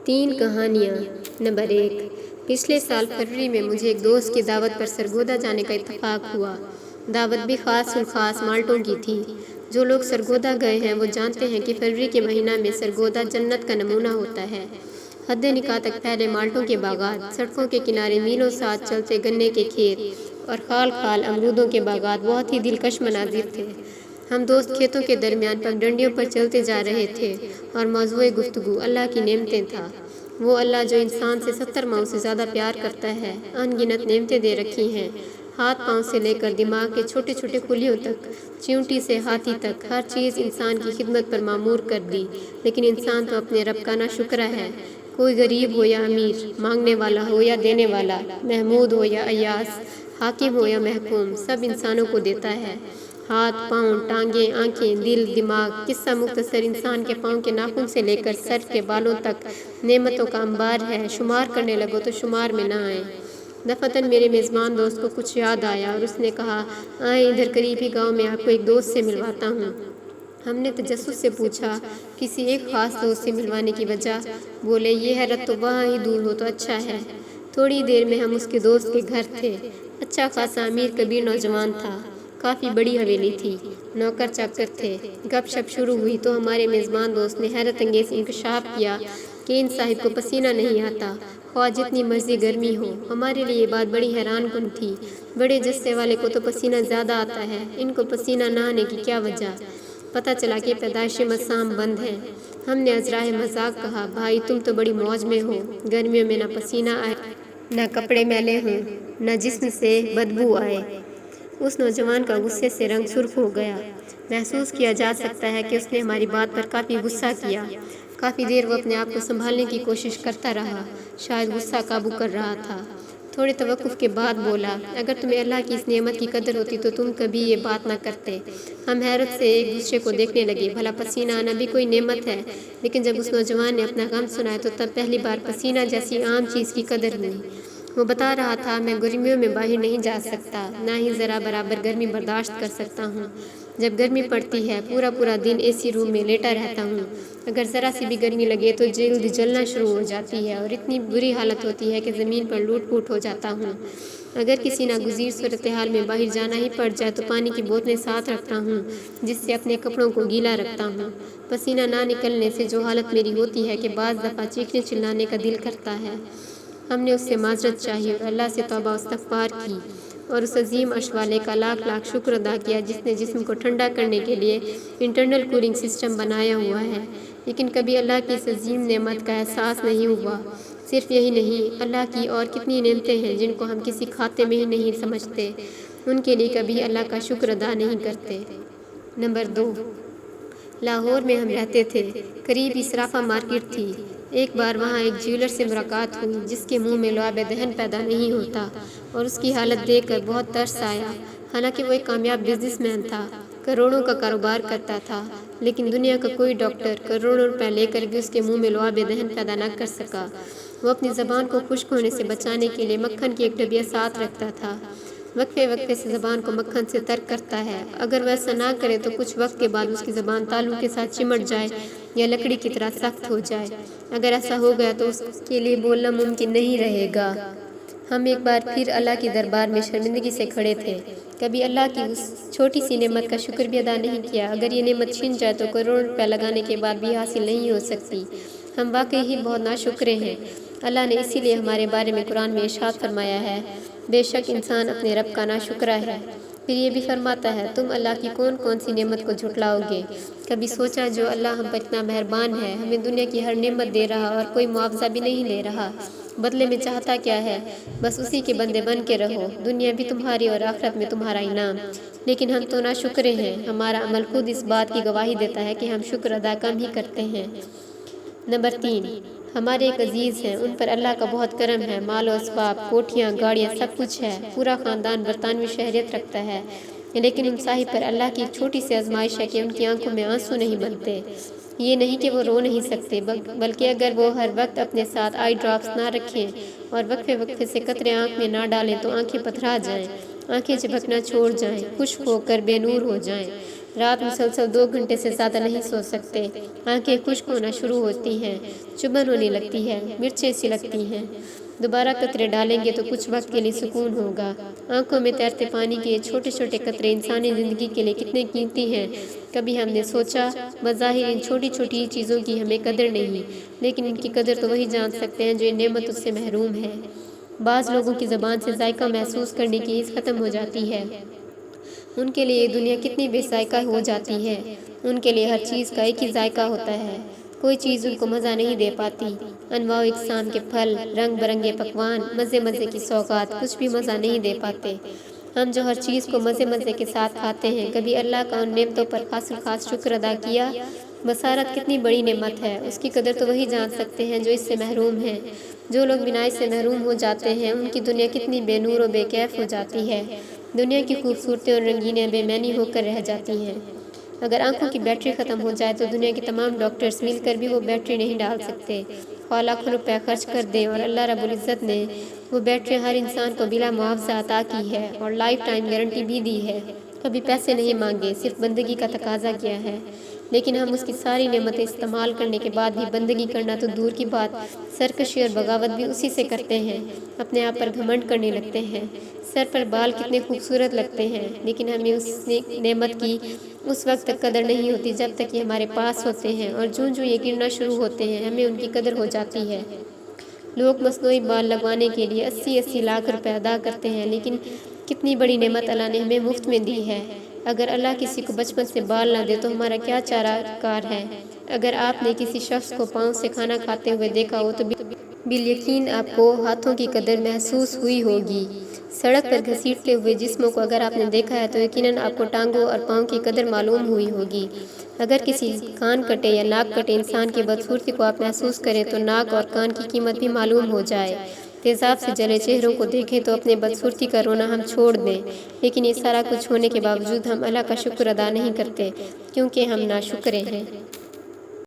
3 کہانیاں۔ نمبر 1۔ پچھلے سال فروری میں مجھے ایک دوست کی دعوت پر سرگودا جانے کا اتفاق ہوا۔ دعوت بھی خاص الخاص مالٹوں کی تھی۔ جو لوگ سرگودا گئے ہیں وہ جانتے ہیں کہ فروری کے مہینہ میں سرگودا جنت کا نمونہ ہوتا ہے۔ حد نکاح تک پھیلے مالٹوں کے باغات، سڑکوں کے کنارے میلوں ساتھ چلتے گنے کے کھیت اور خال خال امرودوں کے باغات بہت ہی دلکش مناظر تھے۔ ہم دوست کھیتوں کے درمیان پگڈنڈیوں پر چلتے جا رہے تھے اور موضوع گفتگو اللہ کی نعمتیں تھا۔ وہ اللہ جو انسان سے 70 ماؤں سے زیادہ پیار کرتا ہے، ان گنت نعمتیں دے رکھی ہیں، ہاتھ پاؤں سے لے کر دماغ کے چھوٹے چھوٹے خلیوں تک، چیونٹی سے ہاتھی تک، ہر چیز انسان کی خدمت پر معمور کر دی، لیکن انسان تو اپنے رب کا ناشکرا ہے۔ کوئی غریب ہو یا امیر، مانگنے والا ہو یا دینے والا، محمود ہو یا ایاس، حاکم ہو یا محکوم، سب انسانوں کو دیتا ہے۔ ہاتھ، پاؤں، ٹانگیں، آنکھیں، دل، دماغ، قصہ مختصر انسان کے پاؤں کے ناخن سے لے کر سر کے بالوں تک نعمتوں کا انبار ہے، شمار کرنے لگو تو شمار میں نہ آئے۔ دفعتاً میرے میزبان دوست کو کچھ یاد آیا اور اس نے کہا، آئیں ادھر قریب ہی گاؤں میں آپ کو ایک دوست سے ملواتا ہوں۔ ہم نے تجسس سے پوچھا، کسی ایک خاص دوست سے ملوانے کی وجہ؟ بولے، یہ حیرت تو وہاں ہی دور ہو تو اچھا ہے۔ تھوڑی دیر میں ہم اس کے دوست کے گھر تھے۔ اچھا خاصا امیر کبیر نوجوان تھا، کافی بڑی حویلی تھی، نوکر چاکر تھے۔ گپ شپ شروع ہوئی تو ہمارے میزبان دوست نے حیرت انگیز انکشاف کیا کہ ان صاحب کو پسینہ نہیں آتا، خواہ جتنی مرضی گرمی ہو۔ ہمارے لیے یہ بات بڑی حیران کن تھی۔ بڑے جسے والے کو تو پسینہ زیادہ آتا ہے، ان کو پسینہ نہ آنے کی کیا وجہ؟ پتہ چلا کہ پیدائش مسام بند ہے۔ ہم نے ازراہ مذاق کہا، بھائی تم تو بڑی موج میں ہو، گرمیوں میں نہ پسینہ آئے، نہ کپڑے میلے ہوں، نہ جسم سے بدبو آئے۔ اس نوجوان کا غصے سے رنگ سرخ ہو گیا۔ محسوس کیا جا سکتا ہے کہ اس نے ہماری بات پر کافی غصہ کیا۔ کافی دیر وہ اپنے آپ کو سنبھالنے کی کوشش کرتا رہا، شاید غصہ قابو کر رہا تھا۔ تھوڑے توقف کے بعد بولا، اگر تمہیں اللہ کی اس نعمت کی قدر ہوتی تو تم کبھی یہ بات نہ کرتے۔ ہم حیرت سے ایک دوسرے کو دیکھنے لگے، بھلا پسینہ آنا بھی کوئی نعمت ہے؟ لیکن جب اس نوجوان نے اپنا غم سنایا تو تب پہلی بار پسینہ جیسی عام چیز کی قدر ہوئی۔ وہ بتا رہا تھا، میں گرمیوں میں باہر نہیں جا سکتا، نہ ہی ذرا برابر گرمی برداشت کر سکتا ہوں۔ جب گرمی پڑتی ہے پورا پورا دن اے سی روم میں لیٹا رہتا ہوں۔ اگر ذرا سی بھی گرمی لگے تو جلد جلنا شروع ہو جاتی ہے اور اتنی بری حالت ہوتی ہے کہ زمین پر لوٹ پوٹ ہو جاتا ہوں۔ اگر کسی ناگزیر صورتحال میں باہر جانا ہی پڑ جائے تو پانی کی بوتلیں ساتھ رکھتا ہوں، جس سے اپنے کپڑوں کو گیلا رکھتا ہوں۔ پسینہ نہ نکلنے سے جو حالت میری ہوتی ہے کہ بعض دفعہ چیخنے چلانے کا دل کرتا ہے۔ ہم نے اس سے معذرت چاہی اور اللہ سے توبہ و استغفار کی اور اس عظیم عرش والے کا لاکھ لاکھ شکر ادا کیا جس نے جسم کو ٹھنڈا کرنے کے لیے انٹرنل کولنگ سسٹم بنایا ہوا ہے۔ لیکن کبھی اللہ کی اس عظیم نعمت کا احساس نہیں ہوا۔ صرف یہی نہیں، اللہ کی اور کتنی نعمتیں ہیں جن کو ہم کسی کھاتے میں ہی نہیں سمجھتے، ان کے لیے کبھی اللہ کا شکر ادا نہیں کرتے۔ نمبر 2۔ لاہور میں ہم رہتے تھے، قریب ہی صرافہ مارکیٹ تھی۔ ایک بار وہاں ایک جیولر سے ملاقات ہوئی جس کے منہ میں لعاب دہن پیدا نہیں ہوتا اور اس کی حالت دیکھ کر بہت ترس آیا۔ حالانکہ وہ ایک کامیاب بزنس مین تھا، کروڑوں کا کاروبار کرتا تھا، لیکن دنیا کا کوئی ڈاکٹر کروڑوں روپے لے کر بھی اس کے منہ میں لعاب دہن پیدا نہ کر سکا۔ وہ اپنی زبان کو خشک ہونے سے بچانے کے لیے مکھن کی ایک ڈبیا ساتھ رکھتا تھا۔ وقفے وقفے سے زبان کو مکھن سے تر کرتا ہے، اگر وہ ایسا نہ کرے تو کچھ وقت کے بعد اس کی زبان تالو کے ساتھ چمٹ جائے یا لکڑی کی طرح سخت ہو جائے۔ اگر ایسا ہو گیا تو اس کے لیے بولنا ممکن نہیں رہے گا۔ ہم ایک بار پھر اللہ کی دربار میں شرمندگی سے کھڑے تھے۔ کبھی اللہ کی اس چھوٹی سی نعمت کا شکر بھی ادا نہیں کیا۔ اگر یہ نعمت چھن جائے تو کروڑ روپے لگانے کے بعد بھی حاصل نہیں ہو سکتی۔ ہم واقعی ہی بہت ناشکرے ہیں۔ اللہ نے اسی لیے ہمارے بارے میں قرآن میں ارشاد فرمایا ہے، بے شک انسان اپنے رب کا ناشکرا ہے۔ پھر یہ بھی فرماتا ہے، تم اللہ کی کون کون سی نعمت کو جھٹلاؤ گے؟ کبھی سوچا جو اللہ ہم پر اتنا مہربان ہے، ہمیں دنیا کی ہر نعمت دے رہا اور کوئی معاوضہ بھی نہیں لے رہا، بدلے میں چاہتا کیا ہے؟ بس اسی کے بندے بن کے رہو، دنیا بھی تمہاری اور آخرت میں تمہارا انعام۔ لیکن ہم تو ناشکرے ہیں۔ ہمارا عمل خود اس بات کی گواہی دیتا ہے کہ ہم شکر ادا کم ہی کرتے ہیں۔ نمبر 3۔ ہمارے ایک عزیز ہیں، ان پر اللہ کا بہت کرم ہے، مال و اسباب، کوٹھیاں، گاڑیاں، سب کچھ ہے، پورا خاندان برطانوی شہریت رکھتا ہے، لیکن ان صاحب پر اللہ کی ایک چھوٹی سی آزمائش ہے کہ ان کی آنکھوں میں آنسو نہیں بنتے۔ یہ نہیں کہ وہ رو نہیں سکتے، بلکہ اگر وہ ہر وقت اپنے ساتھ آئی ڈراپس نہ رکھیں اور وقفے وقفے سے قطرے آنکھ میں نہ ڈالیں تو آنکھیں پتھرا جائیں، آنکھیں جھپکنا چھوڑ جائیں، خشک ہو کر بے نور ہو جائیں۔ رات مسلسل 2 گھنٹے سے زیادہ نہیں سو سکتے، آنکھیں خشک ہونا شروع ہوتی ہیں، چبھن ہونے لگتی ہے، مرچیں سی لگتی ہیں۔ دوبارہ قطرے ڈالیں گے تو کچھ وقت کے لیے سکون ہوگا۔ آنکھوں میں تیرتے پانی کے یہ چھوٹے چھوٹے قطرے انسانی زندگی کے لیے کتنے قیمتی ہیں، کبھی ہم نے سوچا؟ بظاہر ان چھوٹی چھوٹی چیزوں کی ہمیں قدر نہیں، لیکن ان کی قدر تو وہی جان سکتے ہیں جو ان نعمتوں سے محروم ہیں۔ بعض لوگوں کی زبان سے ذائقہ محسوس کرنے کی حس ختم ہو جاتی ہے۔ ان کے لیے یہ دنیا کتنی بے ذائقہ ہو جاتی ہے۔ ان کے لیے ہر چیز کا ایک ہی ذائقہ ہوتا ہے، کوئی چیز ان کو مزہ نہیں دے پاتی۔ انواع و اقسام کے پھل، رنگ برنگے پکوان، مزے مزے کی سوغات، کچھ بھی مزہ نہیں دے پاتے۔ ہم جو ہر چیز کو مزے مزے کے ساتھ کھاتے ہیں، کبھی اللہ کا ان نعمتوں پر خاص شکر ادا کیا؟ بصارت کتنی بڑی نعمت ہے، اس کی قدر تو وہی جان سکتے ہیں جو اس سے محروم ہیں۔ جو لوگ بینائی سے محروم ہو جاتے ہیں، ان کی دنیا کتنی بے نور و بے کیف ہو جاتی ہے۔ دنیا کی خوبصورتیاں اور رنگینیاں بے معنی ہو کر رہ جاتی ہیں۔ اگر آنکھوں کی بیٹری ختم ہو جائے تو دنیا کے تمام ڈاکٹرز مل کر بھی وہ بیٹری نہیں ڈال سکتے، خواہ لاکھوں روپے خرچ کر دیں۔ اور اللہ رب العزت نے وہ بیٹری ہر انسان کو بلا معاوضہ عطا کی ہے اور لائف ٹائم گارنٹی بھی دی ہے۔ کبھی پیسے نہیں مانگے، صرف بندگی کا تقاضا کیا ہے۔ لیکن ہم اس کی ساری نعمتیں استعمال کرنے کے بعد بھی بندگی کرنا تو دور کی بات، سرکشی اور بغاوت بھی اسی سے کرتے ہیں، اپنے آپ پر گھمنڈ کرنے لگتے ہیں۔ سر پر بال کتنے خوبصورت لگتے ہیں، لیکن ہمیں اس نعمت کی اس وقت تک قدر نہیں ہوتی جب تک یہ ہمارے پاس ہوتے ہیں، اور جوں یہ گرنا شروع ہوتے ہیں ہمیں ان کی قدر ہو جاتی ہے۔ لوگ مصنوعی بال لگوانے کے لیے 80 لاکھ روپے ادا کرتے ہیں، لیکن کتنی بڑی نعمت اللہ نے ہمیں مفت میں دی ہے۔ اگر اللہ کسی کو بچپن سے بال نہ دے تو ہمارا کیا چارہ کار ہے؟ اگر آپ نے کسی شخص کو پاؤں سے کھانا کھاتے ہوئے دیکھا ہو تو بالیقین آپ کو ہاتھوں کی قدر محسوس ہوئی ہوگی۔ سڑک پر گھسیٹتے ہوئے جسموں کو اگر آپ نے دیکھا ہے تو یقیناً آپ کو ٹانگوں اور پاؤں کی قدر معلوم ہوئی ہوگی۔ اگر کسی کان کٹے یا ناک کٹے انسان کی بدصورتی کو آپ محسوس کریں تو ناک اور کان کی قیمت بھی معلوم ہو جائے۔ تیزاب سے جلے چہروں کو دیکھیں تو اپنے بدصورتی کا رونا ہم چھوڑ دیں، لیکن یہ سارا کچھ ہونے کے باوجود ہم اللہ کا شکر ادا نہیں کرتے، کیونکہ ہم ناشکرے ہیں۔